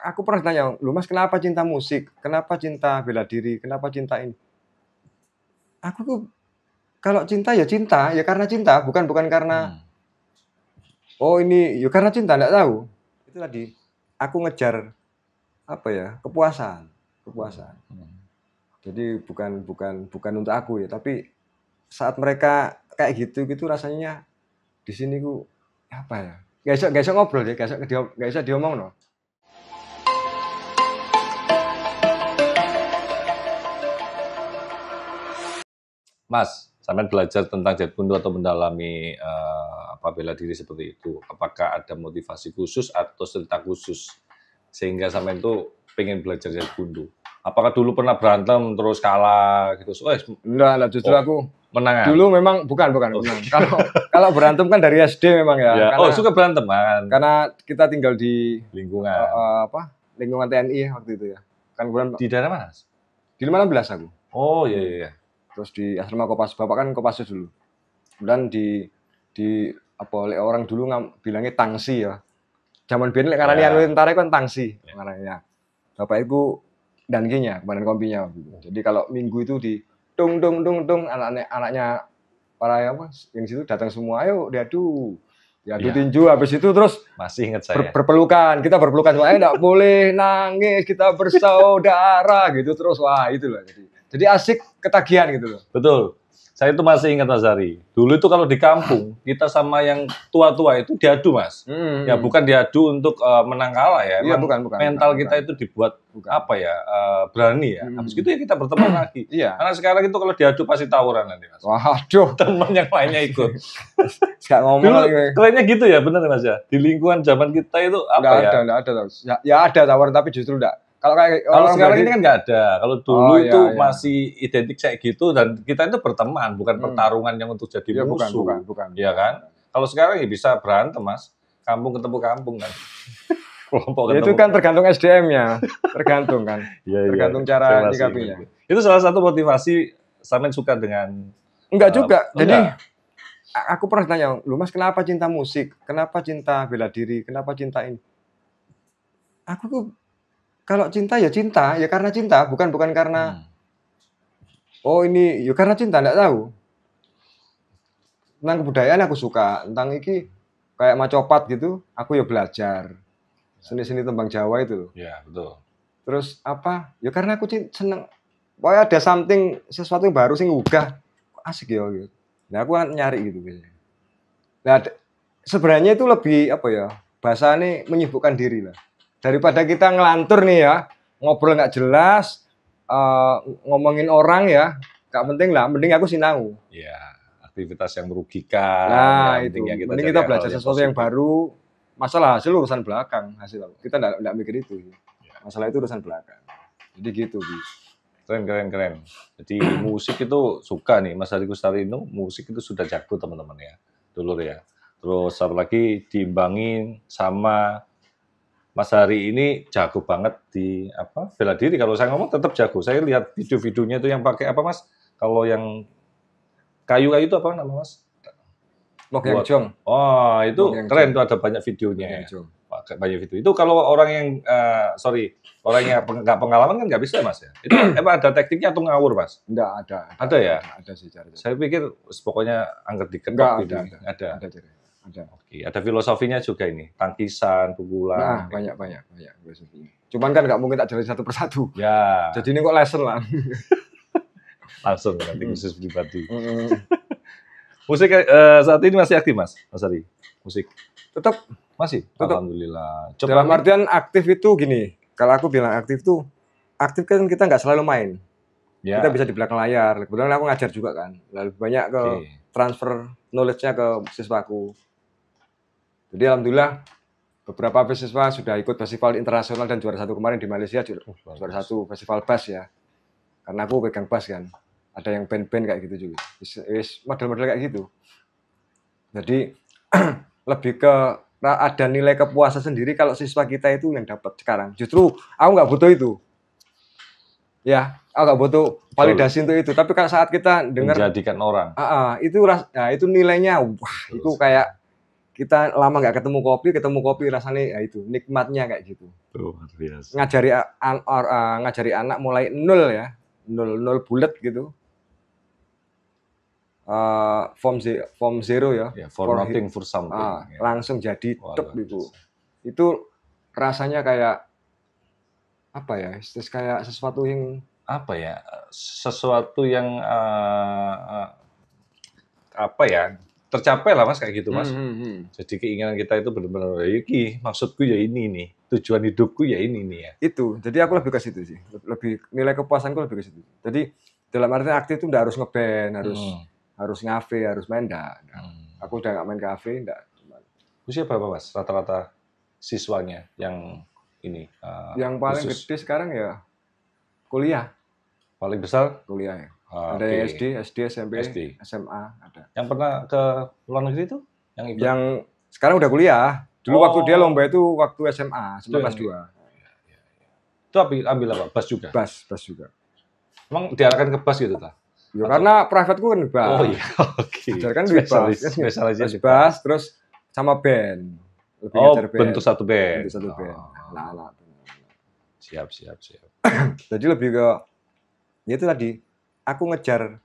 aku pernah tanya, "Loh Mas, kenapa cinta musik? Kenapa cinta bela diri? Kenapa cinta ini?" Aku tuh kalau cinta, ya karena cinta, bukan karena, "Oh ini," ya karena cinta, nggak tahu. Itu tadi, aku ngejar, apa ya, kepuasan kepuasan. Jadi bukan untuk aku ya, tapi saat mereka kayak gitu rasanya di sini ku, apa ya, nggak iso ngobrol ya, nggak iso diomongno. Mas, sampean belajar tentang Jetkundo atau mendalami bela diri seperti itu, apakah ada motivasi khusus atau cerita khusus sehingga sampean itu pengen belajar Jetkundo? Apakah dulu pernah berantem terus kalah gitu? Enggak, justru aku menang. Dulu memang bukan menang. Kalau berantem kan dari SD memang ya. Ya. Karena, suka berantem kan? Karena kita tinggal di lingkungan lingkungan TNI waktu itu ya. Kan bulan di daerah mana? Di 15 aku. Oh iya. Terus di asrama Kopas, bapak kan Kopassus dulu. Kemudian di oleh orang dulu bilangnya tangsi ya. Zaman biyen lek ngarani anu tentara kan tangsi ngaranya. Bapak itu dankinya, komandan kompinya gitu. Jadi kalau minggu itu di tung anaknya para yang situ datang semua, ayo diadu tinju, habis itu terus masih ingat saya kita berpelukan, enggak boleh nangis, kita bersaudara gitu terus, wah itu loh, jadi asik ketagihan gitu loh. Betul, saya itu masih ingat Mas Hari. Dulu itu kalau di kampung kita sama yang tua-tua itu diadu Mas. Ya bukan diadu untuk menang kalah ya. Iya, bukan. Mental kita itu dibuat berani ya. Habis itu ya kita berteman lagi. Iya. Karena sekarang itu kalau diadu pasti tawuran nanti Mas. Waduh, teman yang lainnya ikut. Gak ngomong dulu kerennya gitu ya, benar Mas ya. Di lingkungan zaman kita itu apa Nggak ada. Ya ada tawuran tapi justru enggak. Kalau sekarang ini kan nggak ada. Kalau dulu itu masih identik kayak gitu dan kita itu berteman, bukan pertarungan yang untuk jadi musuh. Bukan. Iya kan? Kalau sekarang ya bisa berantem Mas. Kampung ketemu kampung kan. Ya, itu kan tergantung SDM-nya, tergantung kan. Tergantung cara nyikapinya. Itu salah satu motivasi sampean suka dengan. Enggak juga. Jadi aku pernah tanya, "Loh Mas, kenapa cinta musik? Kenapa cinta bela diri? Kenapa cinta ini?" Aku tuh kalau cinta ya karena cinta, bukan karena oh ini, ya karena cinta, enggak tahu. Tentang kebudayaan aku suka, tentang iki kayak macopat gitu, aku ya belajar. Seni-seni tembang Jawa itu. Iya, betul. Terus apa? Ya karena aku seneng. Pokoknya ada sesuatu yang baru sing ngugah. Asik ya gitu. Nah, aku kan nyari gitu biasanya. Nah, sebenarnya itu lebih apa ya? Bahasanya menyibukkan diri lah. Daripada kita ngelantur nih ya, ngobrol nggak jelas, ngomongin orang ya, nggak penting lah. Mending aku sinau. Iya, aktivitas yang merugikan. Nah, itu. Mending kita belajar sesuatu yang baru. Masalah hasil urusan belakang. Kita nggak mikir itu. Masalah itu urusan belakang. Jadi gitu, Bi. Keren. Jadi musik itu suka nih, Mas Hari Kustarino, musik itu sudah jago teman-teman ya, dulu ya. Terus apalagi diimbangin sama Mas Hari ini jago banget di bela diri. Kalau saya ngomong tetap jago. Saya lihat video-videonya itu yang pakai apa Mas? Kalau yang kayu-kayu itu apa nama Mas? Mok Yang Jong. Oh, itu keren tuh, ada banyak videonya. Pakai banyak video. Itu kalau orang yang orang yang nggak pengalaman kan nggak bisa Mas ya. Itu emang ada tekniknya atau ngawur Mas? Enggak ada. Ada ya? Ada sih cara. Saya pikir pokoknya angkat diketok gitu. Ada. Oke, ada filosofinya juga ini, tangkisan, pukulan. Nah, banyak filosofinya. Cuman kan nggak mungkin tak jelasin satu persatu. Ya. Jadi ini kok lesson lah. Langsung nanti khusus pribadi. Musik saat ini masih aktif Mas Hari? Musik? Tetap masih. Alhamdulillah. Dalam artian aktif itu gini, kalau aku bilang aktif tuh, aktif kan kita nggak selalu main. Ya. Kita bisa di belakang layar. Kebetulan aku ngajar juga kan. Lalu banyak ke transfer knowledge-nya ke siswaku. Jadi alhamdulillah beberapa siswa sudah ikut festival internasional dan juara 1 kemarin di Malaysia, juara 1 festival bass ya. Karena aku pegang bass kan. Ada yang band-band kayak gitu juga. Model-model kayak gitu. Jadi lebih ke ada nilai kepuasan sendiri kalau siswa kita itu yang dapat sekarang. Justru aku nggak butuh itu. Ya, aku nggak butuh validasi untuk itu. Tapi kalau saat kita dengar menjadikan orang, itu nilainya, wah itu kayak kita lama nggak ketemu kopi rasanya ya itu nikmatnya kayak gitu. Luar biasa. Ngajari anak mulai nol ya, nol bulat gitu. From zero ya. For nothing, for something. Ya. Langsung jadi top itu. Itu rasanya kayak apa ya? Kayak sesuatu yang apa ya? Sesuatu yang apa ya? Tercapai lah Mas kayak gitu Mas. Jadi keinginan kita itu benar-benar maksudku ya ini nih, tujuan hidupku ya ini nih ya. Itu, jadi aku lebih ke situ sih, lebih nilai kepuasanku lebih ke situ. Jadi dalam artian aktif itu nggak harus ngeband, harus ngafe, harus main enggak. Aku udah nggak main kafe, enggak. Usia berapa Mas rata-rata siswanya yang ini? Yang paling gede sekarang ya kuliah. Paling besar? Kuliah ya. Ada yang SD, SMP, SMA ada. Yang pernah ke luar negeri itu? Yang sekarang udah kuliah. Dulu waktu dia lomba itu waktu SMA kelas 2. Itu ambil apa? Bass juga? Bass juga. Emang diarahkan ke bass gitu tak? Ya karena privateku kan bass. Oh iya, oke. Ajarkan di bass, terus sama band. Bentuk satu band. Nah. Siap. Jadi lebih ke itu tadi. Aku ngejar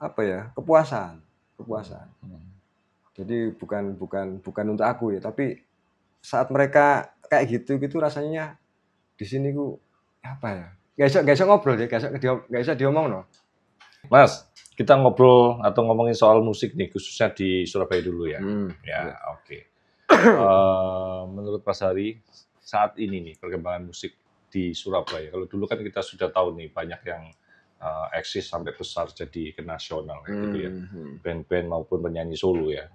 apa ya, kepuasan. Jadi bukan untuk aku ya, tapi saat mereka kayak gitu rasanya di sini ku apa ya? Gak iso ngobrol ya, gak iso diomong no. Mas, kita ngobrol atau ngomongin soal musik nih, khususnya di Surabaya dulu ya. Oke. Menurut Mas Hari, saat ini nih perkembangan musik di Surabaya. Kalau dulu kan kita sudah tahu nih banyak yang eksis sampai besar jadi ke nasional kayak gitu ya, band-band maupun penyanyi solo ya.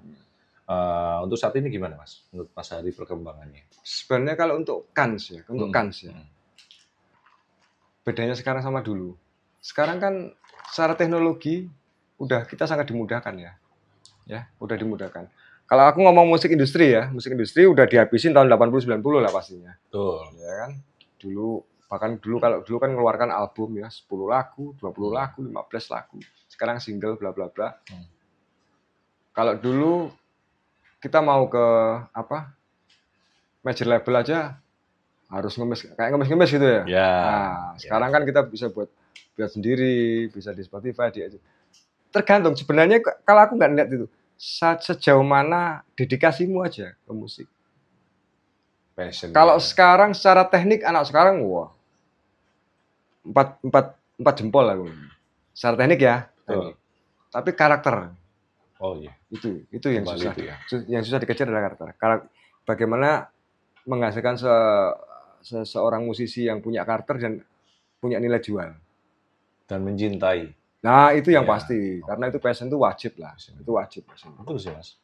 Untuk saat ini gimana Mas? Menurut Mas Hari perkembangannya? Sebenarnya kalau untuk kans ya, bedanya sekarang sama dulu. Sekarang kan secara teknologi udah kita sangat dimudahkan ya, udah dimudahkan. Kalau aku ngomong musik industri udah dihabisin tahun 80-90 lah pastinya. Betul. Ya kan? Bahkan dulu kan mengeluarkan album ya 10 lagu, 20 lagu, 15 lagu. Sekarang single bla bla bla. Kalau dulu kita mau ke major label aja harus ngemis gitu ya. Sekarang kan kita bisa buat sendiri, bisa di Spotify, tergantung sebenarnya. Kalau aku nggak lihat itu sejauh mana dedikasimu aja ke musik. Kalau sekarang secara teknik anak sekarang empat jempol lah secara teknik ya. Tapi karakter. Oh iya. Itu yang susah. Yang susah dikejar adalah karakter. Bagaimana menghasilkan seorang musisi yang punya karakter dan punya nilai jual dan mencintai. Nah, itu yang pasti. Karena itu passion itu wajib lah. Itu wajib. Betul sih, Mas.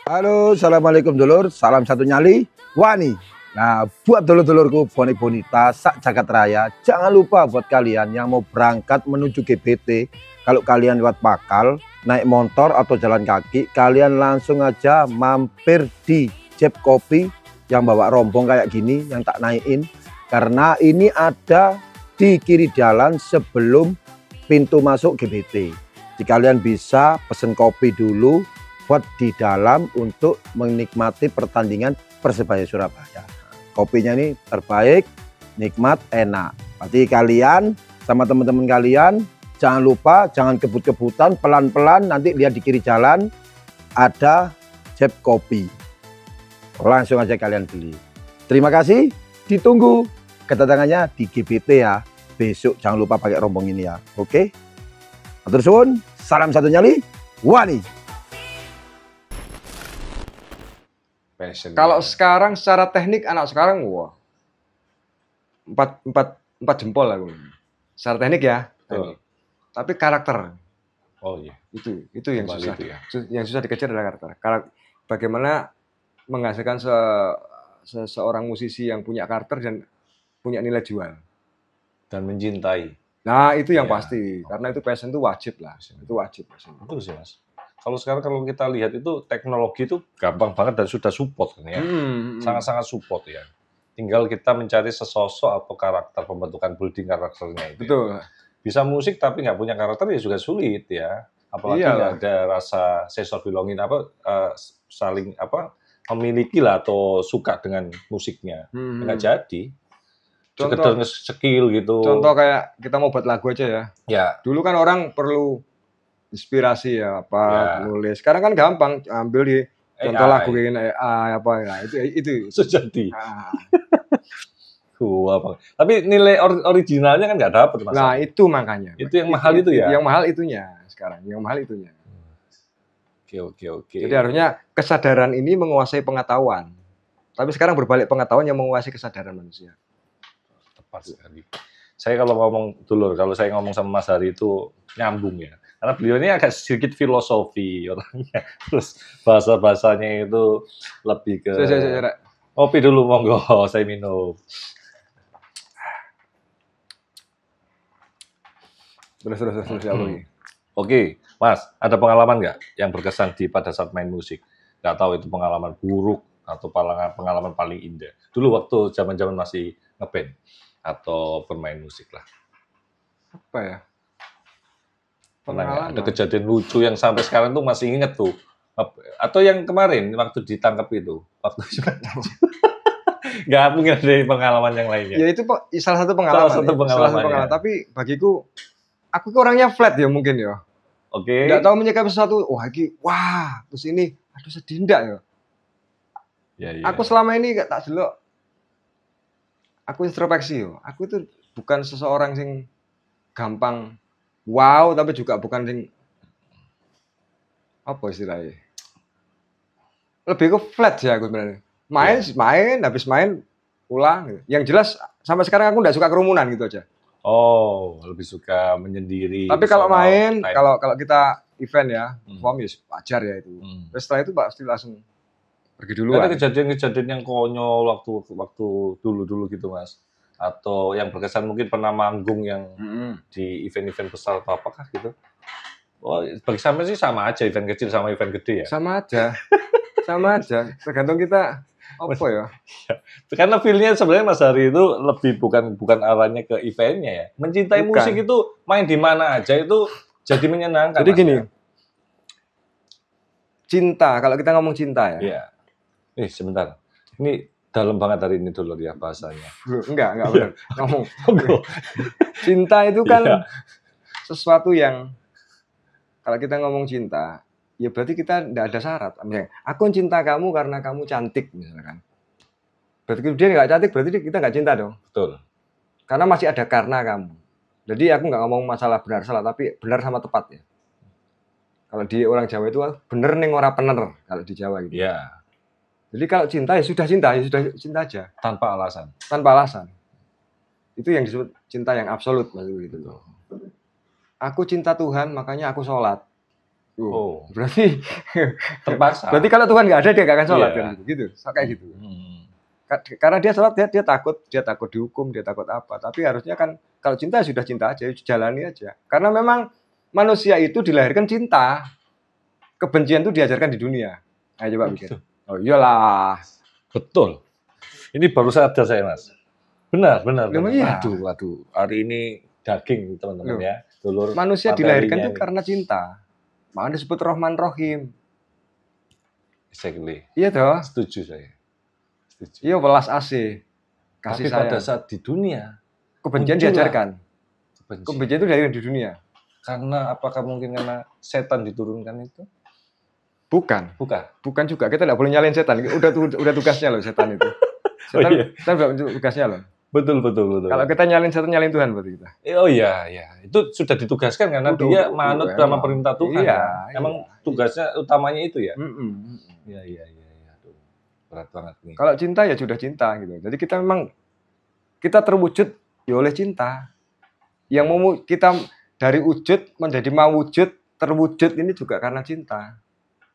Halo, assalamualaikum dulur. Salam satu nyali, wani. Nah, buat dulur-dulurku bonek bonita sak jagat raya, jangan lupa buat kalian yang mau berangkat menuju GBT, kalau kalian lewat Pakal, naik motor atau jalan kaki, kalian langsung aja mampir di Jeb Kopi yang bawa rombong kayak gini, yang tak naikin. Karena ini ada di kiri jalan sebelum pintu masuk GBT. Jadi kalian bisa pesen kopi dulu buat di dalam untuk menikmati pertandingan Persebaya Surabaya. Kopinya ini terbaik, nikmat, enak. Berarti kalian sama teman-teman kalian jangan lupa, jangan kebut-kebutan, pelan-pelan nanti lihat di kiri jalan ada Jeb Kopi. Langsung aja kalian beli. Terima kasih, ditunggu kedatangannya di GBT ya. Besok jangan lupa pakai rombong ini ya. Oke? Matur suwun, salam satu nyali, wani. Kalau sekarang secara teknik anak sekarang empat jempol lah secara teknik ya. Tapi karakter. Oh iya. Itu yang susah. Yang susah dikejar adalah karakter. Bagaimana menghasilkan seorang musisi yang punya karakter dan punya nilai jual dan mencintai. Nah, itu yang pasti. Karena itu passion itu wajib lah. Itu wajib. Betul sih, Mas. Kalau sekarang kalau kita lihat itu teknologi itu gampang banget dan sudah support kan ya. Sangat-sangat support ya. Tinggal kita mencari sesosok atau karakter, pembentukan building karakternya itu. Betul. Ya. Bisa musik tapi nggak punya karakter ya juga sulit ya. apalagi Iyalah. nggak ada rasa sense of belonging saling memiliki lah atau suka dengan musiknya. Nggak jadi. Sekedar Contoh skill gitu. contoh kayak kita mau buat lagu aja ya. Ya, Dulu kan orang perlu inspirasi ya apa Ya. nulis. Sekarang kan gampang ambil di contoh AI. lagu ini AI apa ya itu. sejati. Nah, Tapi nilai originalnya kan nggak dapet Mas. nah itu makanya. Itu yang mahal itu ya? Yang mahal itunya sekarang. Yang mahal itunya. Oke. Jadi harusnya kesadaran ini menguasai pengetahuan. Tapi sekarang berbalik pengetahuan yang menguasai kesadaran manusia. Tepat sekali. Saya kalau saya ngomong sama Mas Hari itu nyambung ya. Karena beliau ini agak sedikit filosofi orangnya. Terus bahasa-bahasanya itu lebih ke... Kopi dulu monggo, saya minum. Terus ya lagi. Oke, Mas, ada pengalaman nggak yang berkesan pada saat main musik? Nggak tahu itu pengalaman buruk atau pengalaman paling indah. Dulu waktu zaman-zaman masih ngeband atau bermain musik lah. Apa ya? Pernah ada kejadian lucu yang sampai sekarang tuh masih inget tuh. Atau yang kemarin waktu ditangkap itu, nggak mungkin ada pengalaman yang lainnya. Ya itu salah satu pengalaman. Salah satu pengalaman. Ya. Tapi bagiku, aku orangnya flat ya mungkin ya. Oke. Nggak tahu menyikapi sesuatu. Terus ini, aduh sedih enggak ya. Ya. Aku selama ini gak tak jelok. Aku introspeksi yo. Aku itu bukan seseorang yang gampang wow, tapi juga bukan yang apa istilahnya. Lebih ke flat sih aku sebenarnya. Main, habis main pulang gitu. Yang jelas sampai sekarang aku nggak suka kerumunan gitu aja. Oh, lebih suka menyendiri. Tapi kalau main, kalau kita event ya, perform ya wajar ya itu. Terus setelah itu pasti langsung pergi dulu. Ada kejadian-kejadian yang konyol waktu dulu gitu Mas, atau yang berkesan mungkin pernah manggung yang di event-event besar atau apakah gitu? Oh, bagi sampai sih sama aja event kecil sama event gede ya. Sama aja. Tergantung kita apa ya. Karena feel-nya sebenarnya Mas Hari itu lebih bukan arahnya ke eventnya ya. Mencintai musik itu main di mana aja itu jadi menyenangkan. Jadi gini, cinta, kalau kita ngomong cinta ya. Iya. Sebentar. Ini dalam banget hari ini dulu ya bahasanya. Enggak benar. Ngomong. Cinta itu kan sesuatu yang kalau kita ngomong cinta, ya berarti kita tidak ada syarat. Misalnya, aku cinta kamu karena kamu cantik misalkan. Berarti dia nggak cantik, berarti kita nggak cinta dong. Betul. Karena masih ada karena kamu. Jadi aku nggak ngomong masalah benar salah, tapi benar sama tepat ya. Kalau di orang Jawa itu bener ning ora pener kalau di Jawa gitu. Iya. Jadi kalau cinta ya sudah cinta aja. Tanpa alasan. Itu yang disebut cinta yang absolut maksudnya gitu. Aku cinta Tuhan, makanya aku sholat. Berarti terpaksa. Berarti kalau Tuhan nggak ada dia nggak akan sholat kan gitu. Kayak gitu. Karena dia sholat dia takut dihukum, dia takut apa. Tapi harusnya kan kalau cinta sudah cinta aja, jalani aja. Karena memang manusia itu dilahirkan cinta. Kebencian itu diajarkan di dunia. Ayo coba mikir. Oh iyalah. Betul. Ini baru sadar saya Mas. Benar. Iya. Waduh. Hari ini daging teman-teman ya. Dulur manusia dilahirkan itu karena cinta. Makanya disebut Rahman Rahim. Exactly. Iya toh? Setuju saya. Iya, welas asih. Kasih sayang. Tapi pada saat di dunia kebencian diajarkan. Kebencian itu dilahirkan di dunia. Karena apakah mungkin karena setan diturunkan itu? Bukan juga. Kita tidak boleh nyalain setan. Udah tugasnya loh setan itu. Setan udah tugasnya loh. Betul. Kalau kita nyalin setan, nyalin Tuhan berarti kita. Oh iya. Itu sudah ditugaskan karena dia manut sama perintah Tuhan. Iya. Emang tugasnya utamanya itu ya? Iya. Berat banget nih. Kalau cinta ya sudah cinta gitu. Jadi kita terwujud ya oleh cinta. Yang mau kita dari wujud menjadi mawujud, terwujud ini juga karena cinta.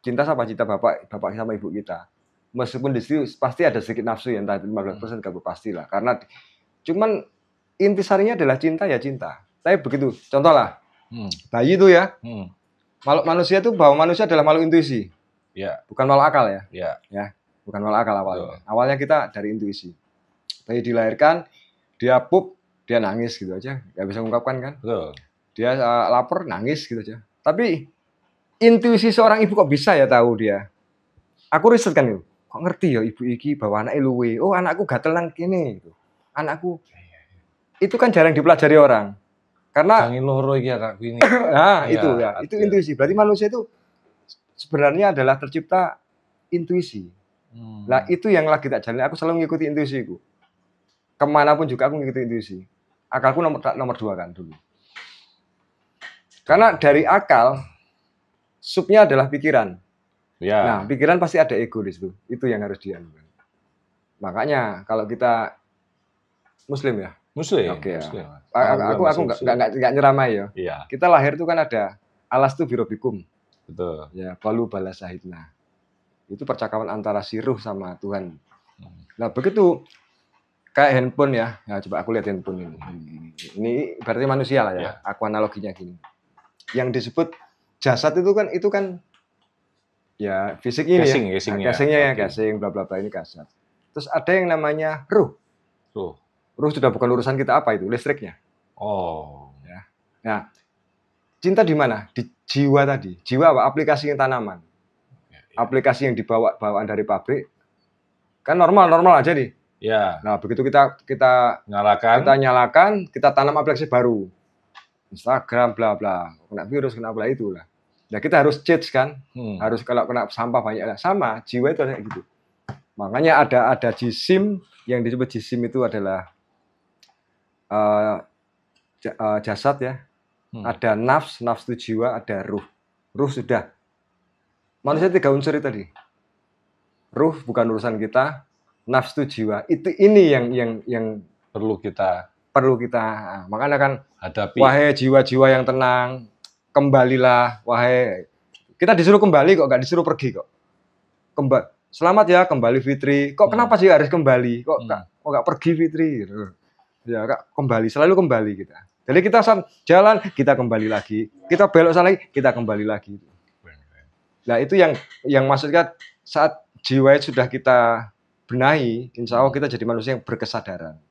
Cinta sama cinta bapak sama ibu kita. Meskipun di situ pasti ada sedikit nafsu ya, entah 15% gak pastilah. Karena cuman intisarinya adalah cinta ya cinta. Tapi begitu, contoh lah, bayi itu ya, makhluk manusia itu bahwa manusia adalah makhluk intuisi. Ya. Bukan makhluk akal ya. Ya. Bukan makhluk akal awalnya. Awalnya kita dari intuisi. Bayi dilahirkan, dia pup, dia nangis gitu aja. Gak bisa mengungkapkan kan. Betul. Dia lapar, nangis gitu aja. Tapi intuisi seorang ibu kok bisa ya tahu dia. Aku riset kan, kok ngerti ya ibu iki bahwa anaknya luwe. Oh anakku gatel nang kene. Anakku. Itu kan jarang dipelajari orang. Karena Jangan loro iki anakku ini. nah, Iya, itu ya, itu intuisi. Berarti manusia itu sebenarnya adalah tercipta intuisi. Nah, itu yang lagi tak jalani. Aku selalu mengikuti intuisiku. Kemanapun juga aku mengikuti intuisi. Akalku nomor 2 kan dulu. Karena dari akal, supnya adalah pikiran. Ya. Nah, pikiran pasti ada ego di situ. Itu yang harus dianukan. Makanya kalau kita Muslim ya. Muslim. Oke. Muslim. Aku nggak nyeramai ya. Iya. Kita lahir itu kan ada alastu birobikum. Betul. Ya, balu balas sahidna. Itu percakapan antara si ruh sama Tuhan. Nah, begitu kayak handphone ya. Nah, coba aku lihat handphone ini. Ini berarti manusia lah ya. Aku analoginya gini. Yang disebut jasad itu kan ya fisik ini casingnya ya, casing bla bla bla ini kasar. Terus ada yang namanya ruh. Ruh sudah bukan urusan kita apa itu, listriknya. Oh. Ya. Nah, cinta di mana? Di jiwa tadi. Jiwa apa? Aplikasi yang tanaman. Aplikasi yang dibawa bawaan dari pabrik. Kan normal aja nih. Ya. Nah, begitu kita nyalakan, kita tanam aplikasi baru. Instagram bla bla, kena virus, kena bla itulah. Nah, kita harus change kan? Harus kalau kena sampah banyak lah. Sama, jiwa itu kayak gitu. Makanya ada jisim yang disebut jisim itu adalah jasad ya. Ada nafsu jiwa, ada ruh. Ruh sudah. Manusia 3 unsur itu tadi. Ruh bukan urusan kita, nafsu jiwa. Ini yang perlu kita. Makanya kan hadapi. Wahai jiwa-jiwa yang tenang, kembalilah. Wahai, kita disuruh kembali kok, nggak disuruh pergi kok. Selamat ya kembali Fitri. Kok kenapa sih harus kembali? Kok nggak pergi Fitri? Ya kak, selalu kembali kita. Jadi kita jalan, kita kembali lagi. Kita belok sana lagi, kita kembali lagi. Nah itu yang maksudnya saat jiwa sudah kita benahi, insya Allah kita jadi manusia yang berkesadaran.